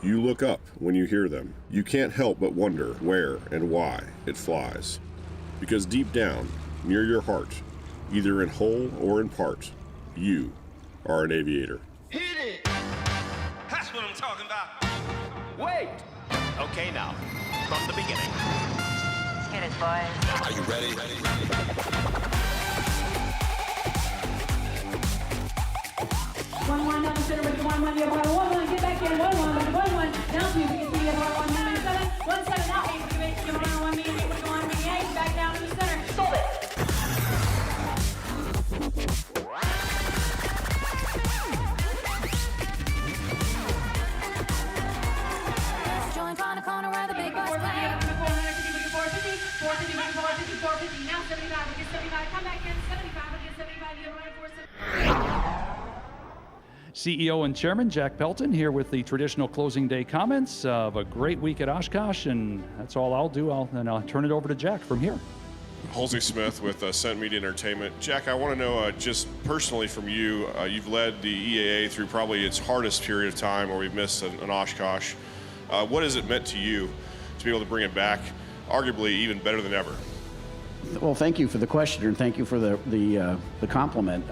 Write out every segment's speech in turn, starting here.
You look up when you hear them. You can't help but wonder where and why it flies. Because deep down, near your heart, either in whole or in part, you are an aviator. Hit it! That's what I'm talking about. Wait! Okay, now, from the beginning. Let's get it, boys. Are you ready? One, down the center with the one, you have 1, get back in, 1, with the 1, down 2, you can see you have 1, 7, now 8, you make you have 1, medium, 8, with the 1, medium, 8, back down to the center, sold it. Join on the corner where the big boys play. 450, now 75, we get 75, come back in, 75, we get 75, you have 147. CEO and Chairman Jack Pelton here with the traditional closing day comments of a great week at Oshkosh, and that's all I'll do. I'll turn it over to Jack from here. Halsey Smith with Cent Media Entertainment. Jack, I want to know just personally from you, you've led the EAA through probably its hardest period of time where we've missed an Oshkosh. What has it meant to you to be able to bring it back, arguably even better than ever? Well, thank you for the question, and thank you for the compliment.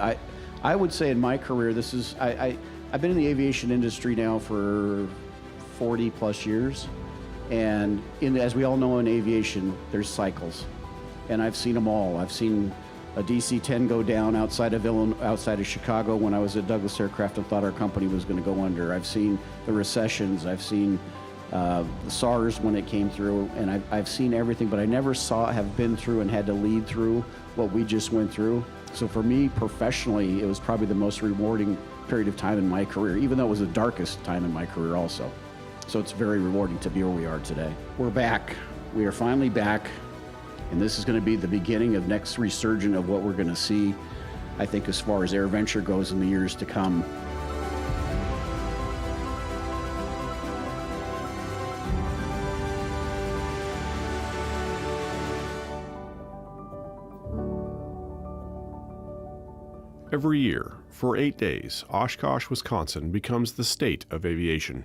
I would say in my career, this is I've been in the aviation industry now for 40 plus years, and as we all know in aviation, there's cycles, and I've seen them all. I've seen a DC-10 go down outside of Chicago when I was at Douglas Aircraft and thought our company was going to go under. I've seen the recessions. I've seen the SARS when it came through, and I've seen everything, but I never have been through and had to lead through what we just went through. So for me professionally, it was probably the most rewarding period of time in my career, even though it was the darkest time in my career also. So it's very rewarding to be where we are today. We're back. We are finally back, and this is going to be the beginning of next resurgence of what we're going to see, I think, as far as AirVenture goes in the years to come. Every year, for 8 days, Oshkosh, Wisconsin becomes the state of aviation.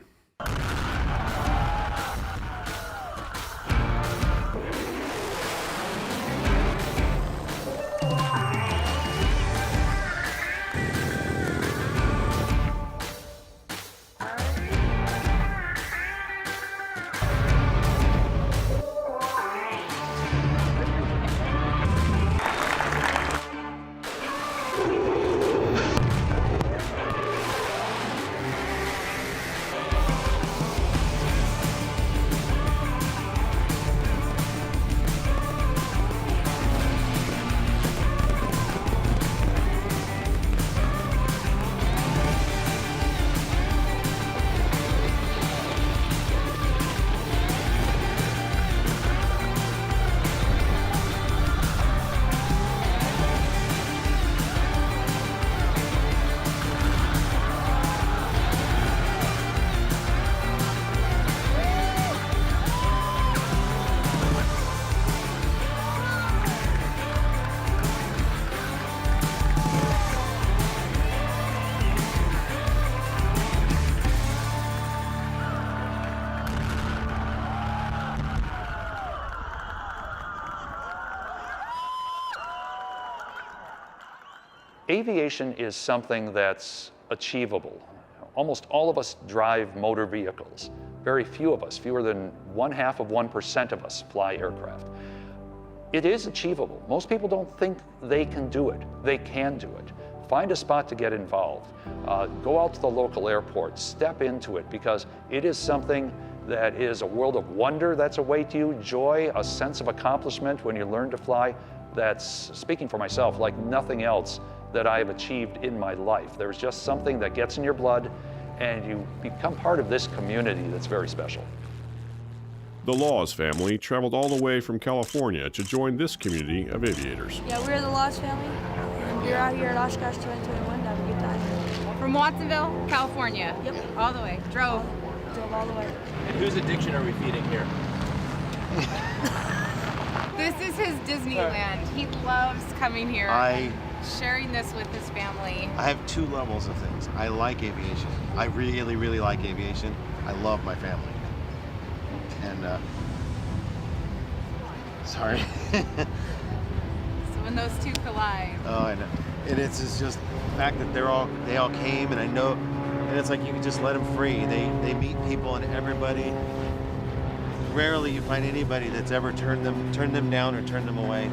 Aviation is something that's achievable. Almost all of us drive motor vehicles. Very few of us, fewer than 0.5% of us, fly aircraft. It is achievable. Most people don't think they can do it. They can do it. Find a spot to get involved. Go out to the local airport, step into it, because it is something that is a world of wonder that's await you, joy, a sense of accomplishment when you learn to fly. That's, speaking for myself, like nothing else that I have achieved in my life. There's just something that gets in your blood, and you become part of this community that's very special. The Laws family traveled all the way from California to join this community of aviators. Yeah, we're the Laws family, and we're out here at Oshkosh 2021 to have a good time. From Watsonville, California. Yep. All the way. Drove all the way. And whose addiction are we feeding here? This is his Disneyland. He loves coming here. I sharing this with his family. I have two levels of things. I like aviation. I really, really like aviation. I love my family. And, sorry. So when those two collide. Oh, I know. And it's just the fact that they all came, and I know, and it's like you can just let them free. They meet people, and everybody. Rarely you find anybody that's ever turned them down or turned them away.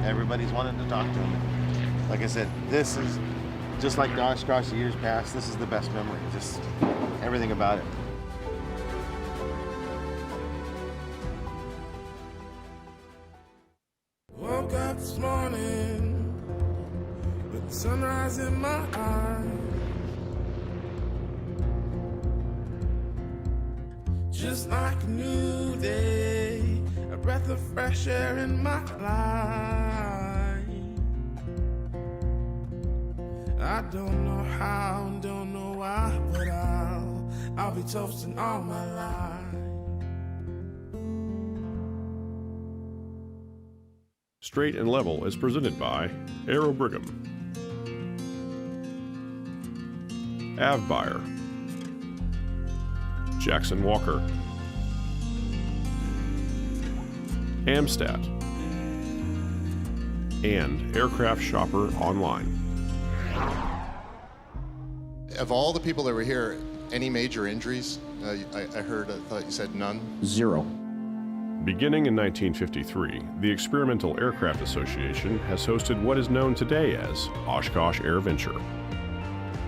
Everybody's wanted to talk to them. Like I said, this is just like the Oshkosh years past. This is the best memory. Just everything about it. Woke up this morning with the sunrise in my eyes. Just like a new day, a breath of fresh air in my life. I don't know how, don't know why, but I'll be toasting all my life. Straight and Level is presented by Aero Brigham, AvBuyer, Jackson Walker, Amstat, and Aircraft Shopper Online. Of all the people that were here, any major injuries? I thought you said none? Zero. Beginning in 1953, the Experimental Aircraft Association has hosted what is known today as Oshkosh Airventure.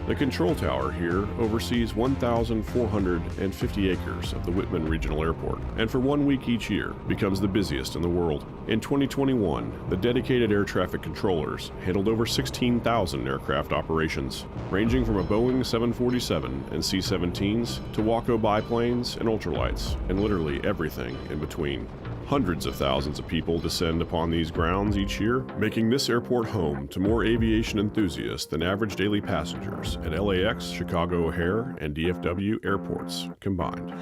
The control tower here oversees 1,450 acres of the Whitman Regional Airport, and for 1 week each year becomes the busiest in the world. In 2021, the dedicated air traffic controllers handled over 16,000 aircraft operations, ranging from a Boeing 747 and C-17s to Waco biplanes and ultralights, and literally everything in between. Hundreds of thousands of people descend upon these grounds each year, making this airport home to more aviation enthusiasts than average daily passengers at LAX, Chicago O'Hare, and DFW airports combined.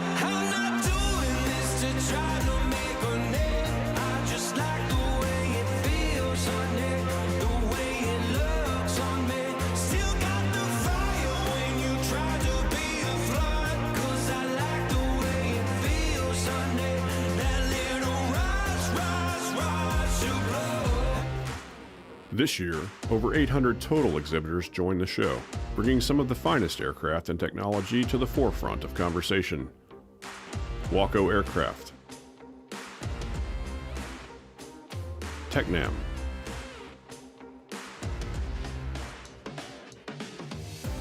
This year, over 800 total exhibitors joined the show, bringing some of the finest aircraft and technology to the forefront of conversation. Waco Aircraft, Technam,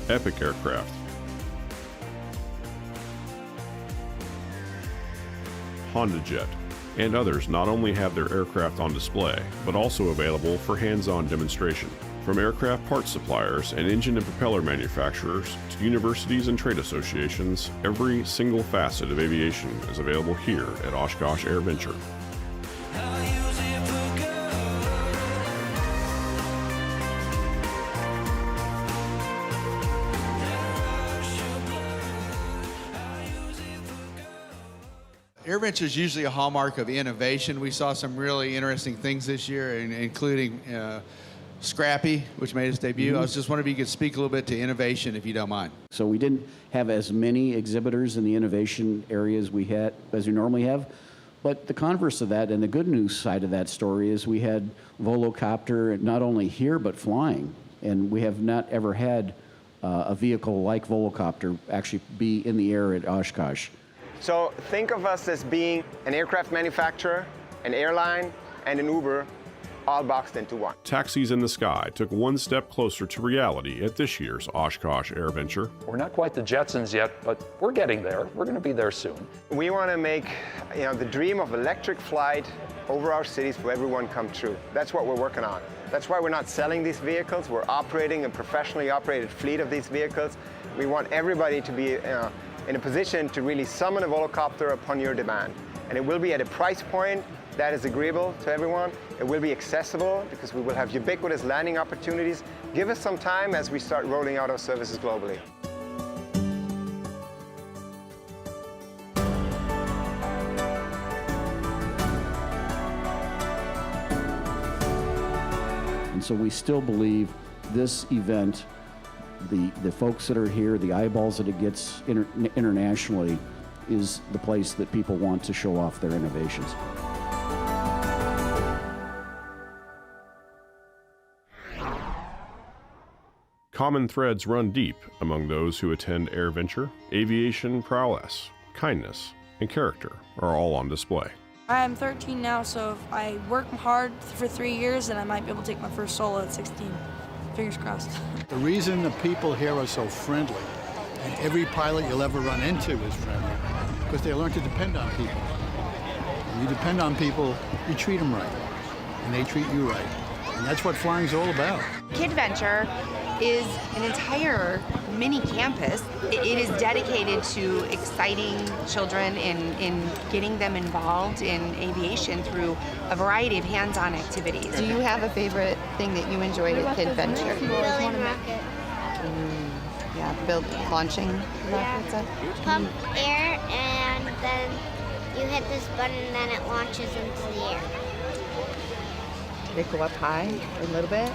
Epic Aircraft, Honda Jet, and others not only have their aircraft on display, but also available for hands-on demonstration. From aircraft parts suppliers and engine and propeller manufacturers to universities and trade associations, every single facet of aviation is available here at Oshkosh Airventure. Airventure is usually a hallmark of innovation. We saw some really interesting things this year, including Scrappy, which made its debut. I was just wondering if you could speak a little bit to innovation, if you don't mind. So we didn't have as many exhibitors in the innovation areas we had as we normally have. But the converse of that and the good news side of that story is we had Volocopter not only here but flying. And we have not ever had a vehicle like Volocopter actually be in the air at Oshkosh. So think of us as being an aircraft manufacturer, an airline, and an Uber, all boxed into one. Taxis in the Sky took one step closer to reality at this year's Oshkosh Airventure. We're not quite the Jetsons yet, but we're getting there. We're going to be there soon. We want to make the dream of electric flight over our cities for everyone come true. That's what we're working on. That's why we're not selling these vehicles. We're operating a professionally operated fleet of these vehicles. We want everybody to be in a position to really summon a volocopter upon your demand. And it will be at a price point that is agreeable to everyone. It will be accessible because we will have ubiquitous landing opportunities. Give us some time as we start rolling out our services globally. And so we still believe this event, the folks that are here, the eyeballs that it gets internationally, is the place that people want to show off their innovations. Common threads run deep among those who attend AirVenture. Aviation prowess, kindness, and character are all on display. I'm 13 now, so if I work hard for 3 years, then I might be able to take my first solo at 16. Fingers crossed. The reason the people here are so friendly, and every pilot you'll ever run into is friendly, because they learn to depend on people. When you depend on people, you treat them right, and they treat you right. And that's what flying's all about. KidVenture is an entire mini campus. It is dedicated to exciting children in getting them involved in aviation through a variety of hands-on activities. Do you have a favorite thing that you enjoyed at KidVenture? Building rocket. Yeah, launching rockets up. Pump air and then you hit this button and then it launches into the air. Did it go up high a little bit?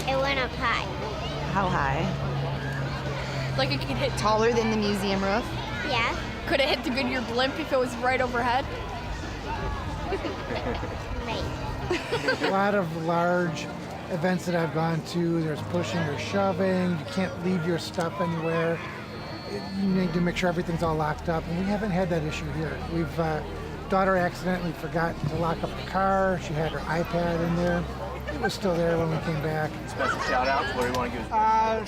It went up high. How high? Like it could hit taller than the museum roof? Yeah. Could it hit the Goodyear blimp if it was right overhead? Right. A lot of large events that I've gone to, there's pushing or shoving. You can't leave your stuff anywhere. You need to make sure everything's all locked up, and we haven't had that issue here. We've daughter accidentally forgot to lock up the car. She had her iPad in there. It was still there when we came back. Special shout outs, what do you want to give?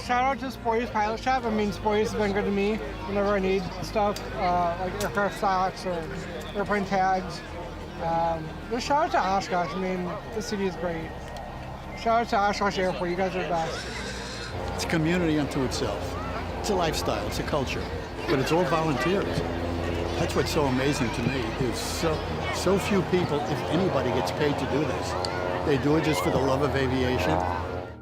Shout out to Sporty's Pilot Shop. I mean, Sporty's has been good to me whenever I need stuff, like aircraft socks or airplane tags. Just shout out to Oshkosh. I mean, the city is great. Shout out to Oshkosh Airport. You guys are the best. It's a community unto itself. It's a lifestyle, it's a culture, but it's all volunteers. That's what's so amazing to me, is so few people, if anybody, gets paid to do this. They do it just for the love of aviation.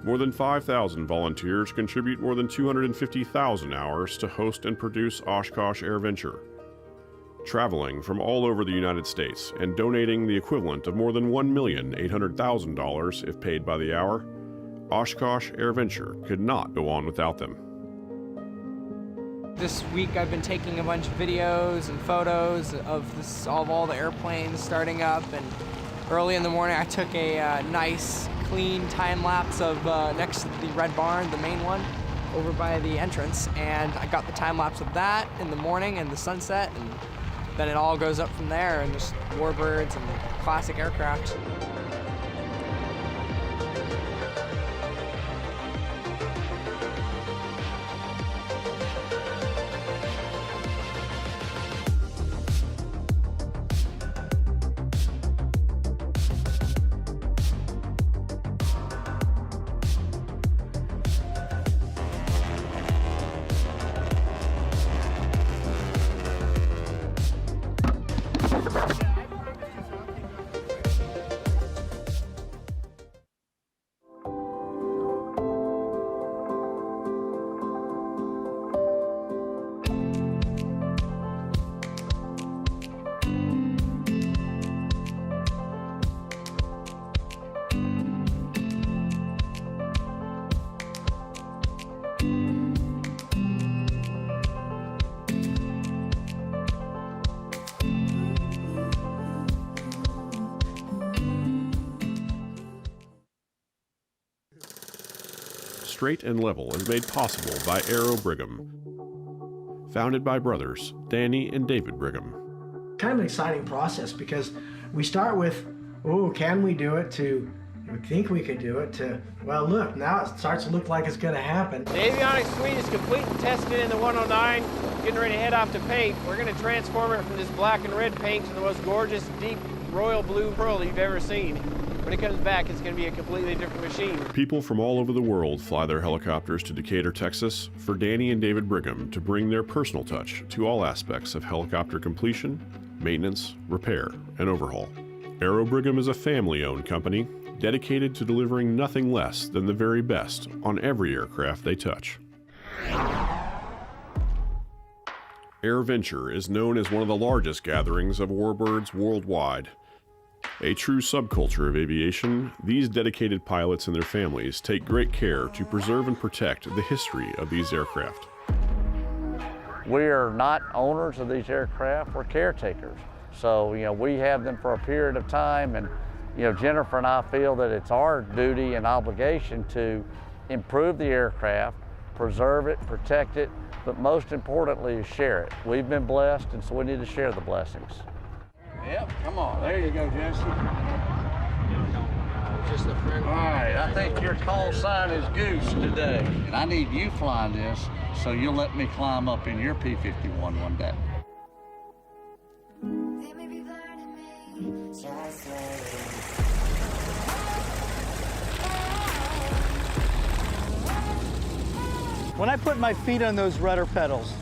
More than 5,000 volunteers contribute more than 250,000 hours to host and produce Oshkosh Airventure. Traveling from all over the United States and donating the equivalent of more than $1,800,000 if paid by the hour, Oshkosh Airventure could not go on without them. This week I've been taking a bunch of videos and photos of all the airplanes starting up, and early in the morning I took a nice clean time lapse of next to the red barn, the main one, over by the entrance, and I got the time lapse of that in the morning and the sunset, and then it all goes up from there, and just warbirds and classic aircraft. Straight and Level is made possible by Aero Brigham. Founded by brothers Danny and David Brigham. Kind of an exciting process because we start with, oh, can we do it, to we think we could do it, to, well, look, now it starts to look like it's going to happen. The avionics suite is complete and tested in the 109. Getting ready to head off to paint. We're going to transform it from this black and red paint to the most gorgeous, deep, royal blue pearl you've ever seen. When it comes back, it's going to be a completely different machine. People from all over the world fly their helicopters to Decatur, Texas for Danny and David Brigham to bring their personal touch to all aspects of helicopter completion, maintenance, repair, and overhaul. Aero Brigham is a family-owned company dedicated to delivering nothing less than the very best on every aircraft they touch. AirVenture is known as one of the largest gatherings of warbirds worldwide. A true subculture of aviation, these dedicated pilots and their families take great care to preserve and protect the history of these aircraft. We are not owners of these aircraft, we're caretakers. So, we have them for a period of time, and, Jennifer and I feel that it's our duty and obligation to improve the aircraft, preserve it, protect it, but most importantly, share it. We've been blessed, and so we need to share the blessings. Yep, come on. There you go, Jesse. Just a friend. All right, I think your call sign is Goose today. And I need you flying this, so you'll let me climb up in your P-51 one day. When I put my feet on those rudder pedals,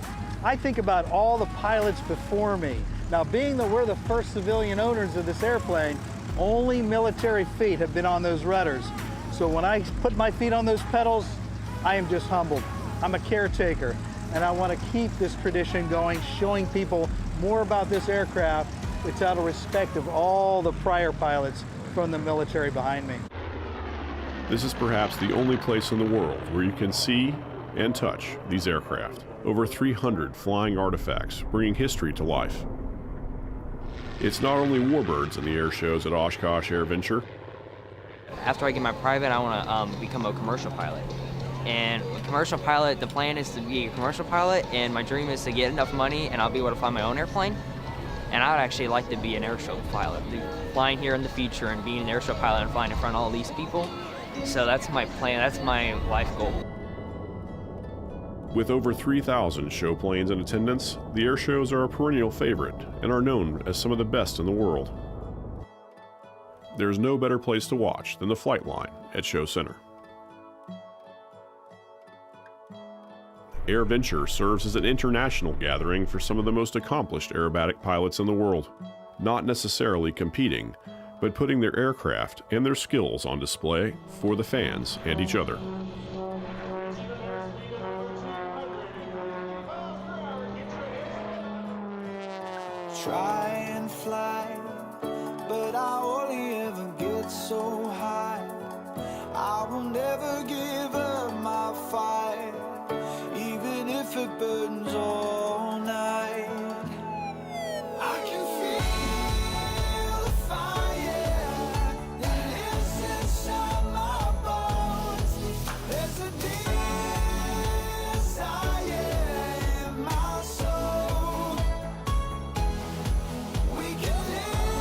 I think about all the pilots before me. Now, being that we're the first civilian owners of this airplane, only military feet have been on those rudders. So when I put my feet on those pedals, I am just humbled. I'm a caretaker, and I want to keep this tradition going, showing people more about this aircraft. It's out of respect of all the prior pilots from the military behind me. This is perhaps the only place in the world where you can see and touch these aircraft. Over 300 flying artifacts bringing history to life. It's not only warbirds in the air shows at Oshkosh Airventure. After I get my private, I want to become a commercial pilot. And a commercial pilot, the plan is to be a commercial pilot, and my dream is to get enough money and I'll be able to fly my own airplane. And I would actually like to be an airshow pilot, flying here in the future and being an airshow pilot and flying in front of all these people. So that's my plan, that's my life goal. With over 3,000 show planes in attendance, the air shows are a perennial favorite and are known as some of the best in the world. There's no better place to watch than the flight line at Show Center. Airventure serves as an international gathering for some of the most accomplished aerobatic pilots in the world, not necessarily competing, but putting their aircraft and their skills on display for the fans and each other. Try and fly, but I only ever get so high. I will never give up my fight, even if it burns all night. I can feel the fire that lives inside my bones. There's a desire in my soul. We can live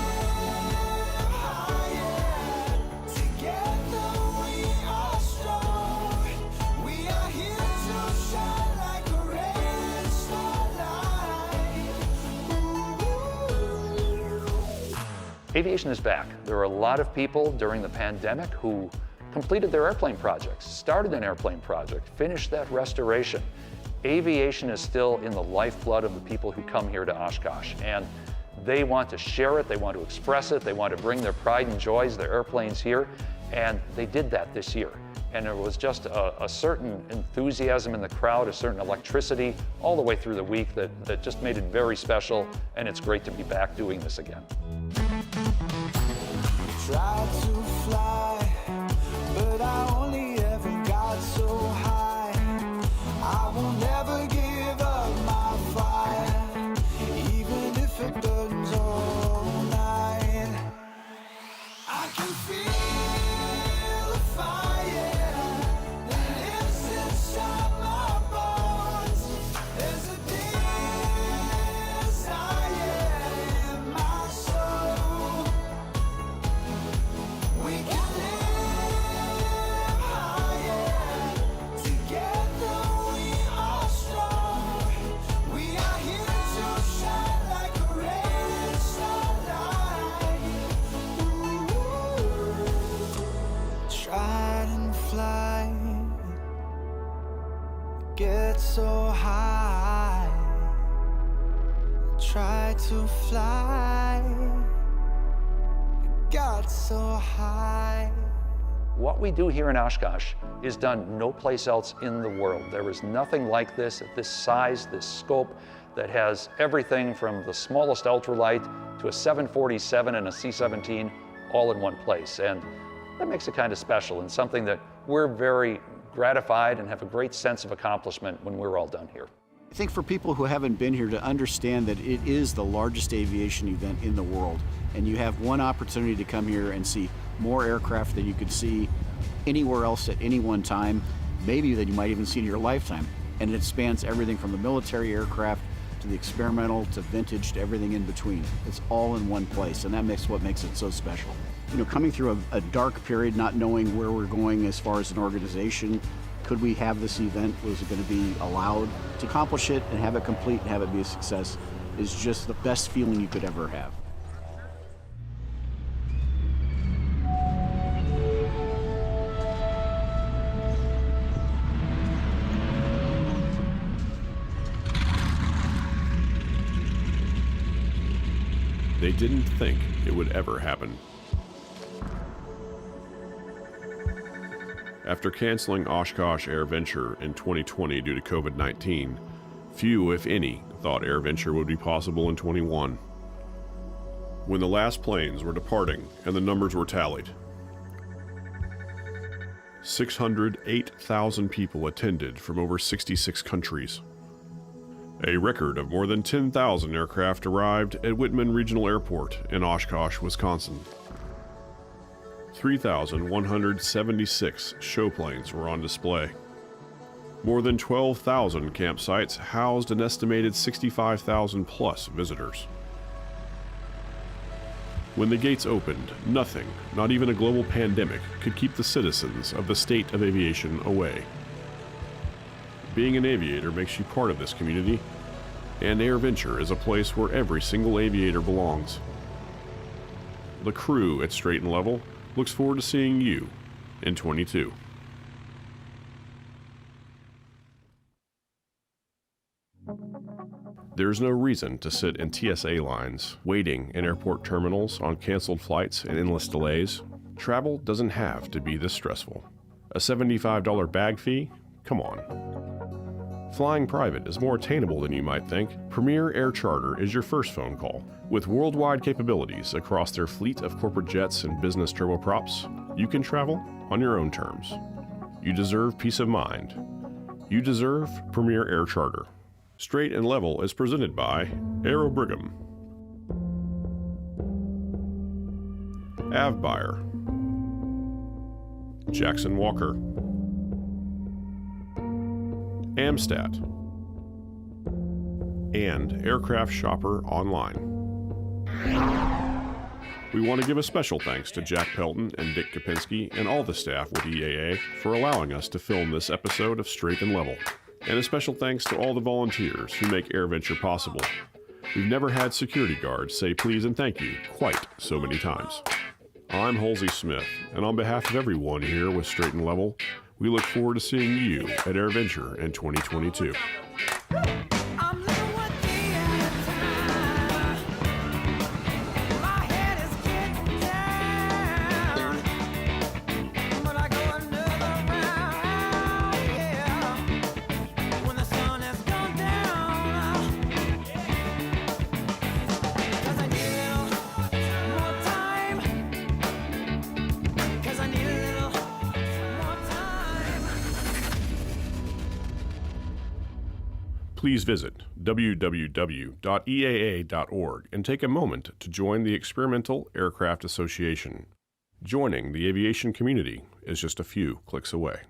higher. Together we are strong. We are here to shine like a ray of starlight. Aviation is back. There are a lot of people during the pandemic who completed their airplane projects, started an airplane project, finished that restoration. Aviation is still in the lifeblood of the people who come here to Oshkosh, and they want to share it, they want to express it, they want to bring their pride and joys, their airplanes here, and they did that this year. And there was just a certain enthusiasm in the crowd, a certain electricity all the way through the week that just made it very special, and it's great to be back doing this again. Tried to fly, but I only ever got so high. I will never give up my fire, even if it burns all night. I can feel the fire that lives inside my bones. There's a desire in my soul. We can live higher. Together we are strong. We are here to shine like a ray of starlight. Tried and fly, get so high. Tried to fly, got so high. What we do here in Oshkosh is done no place else in the world. There is nothing like this at this size, this scope, that has everything from the smallest ultralight to a 747 and a C-17 all in one place. And that makes it kind of special and something that we're very gratified and have a great sense of accomplishment when we're all done here. I think for people who haven't been here to understand that it is the largest aviation event in the world, and you have one opportunity to come here and see more aircraft than you could see anywhere else at any one time, maybe that you might even see in your lifetime. And it spans everything from the military aircraft to the experimental to vintage to everything in between. It's all in one place, and that makes what makes it so special. You know, coming through a dark period, not knowing where we're going as far as an organization, could we have this event? Was it going to be allowed to accomplish it and have it complete and have it be a success? Is just the best feeling you could ever have. They didn't think it would ever happen. After canceling Oshkosh Airventure in 2020 due to COVID-19, few, if any, thought Airventure would be possible in 21. When the last planes were departing and the numbers were tallied, 608,000 people attended from over 66 countries. A record of more than 10,000 aircraft arrived at Whitman Regional Airport in Oshkosh, Wisconsin. 3,176 show planes were on display. More than 12,000 campsites housed an estimated 65,000 plus visitors. When the gates opened, nothing, not even a global pandemic, could keep the citizens of the state of aviation away. Being an aviator makes you part of this community, and Airventure is a place where every single aviator belongs. The crew at Straight and Level looks forward to seeing you in 22. There's no reason to sit in TSA lines, waiting in airport terminals on canceled flights and endless delays. Travel doesn't have to be this stressful. A $75 bag fee? Come on. Flying private is more attainable than you might think. Premier Air Charter is your first phone call. With worldwide capabilities across their fleet of corporate jets and business turboprops, you can travel on your own terms. You deserve peace of mind. You deserve Premier Air Charter. Straight and Level is presented by Aero Brigham, AvBuyer, Jackson Walker, Amstat, and Aircraft Shopper Online. We want to give a special thanks to Jack Pelton and Dick Kopinski and all the staff with EAA for allowing us to film this episode of Straight and Level. And a special thanks to all the volunteers who make Airventure possible. We've never had security guards say please and thank you quite so many times. I'm Halsey Smith, and on behalf of everyone here with Straight and Level, we look forward to seeing you at Airventure in 2022. Please visit www.eaa.org and take a moment to join the Experimental Aircraft Association. Joining the aviation community is just a few clicks away.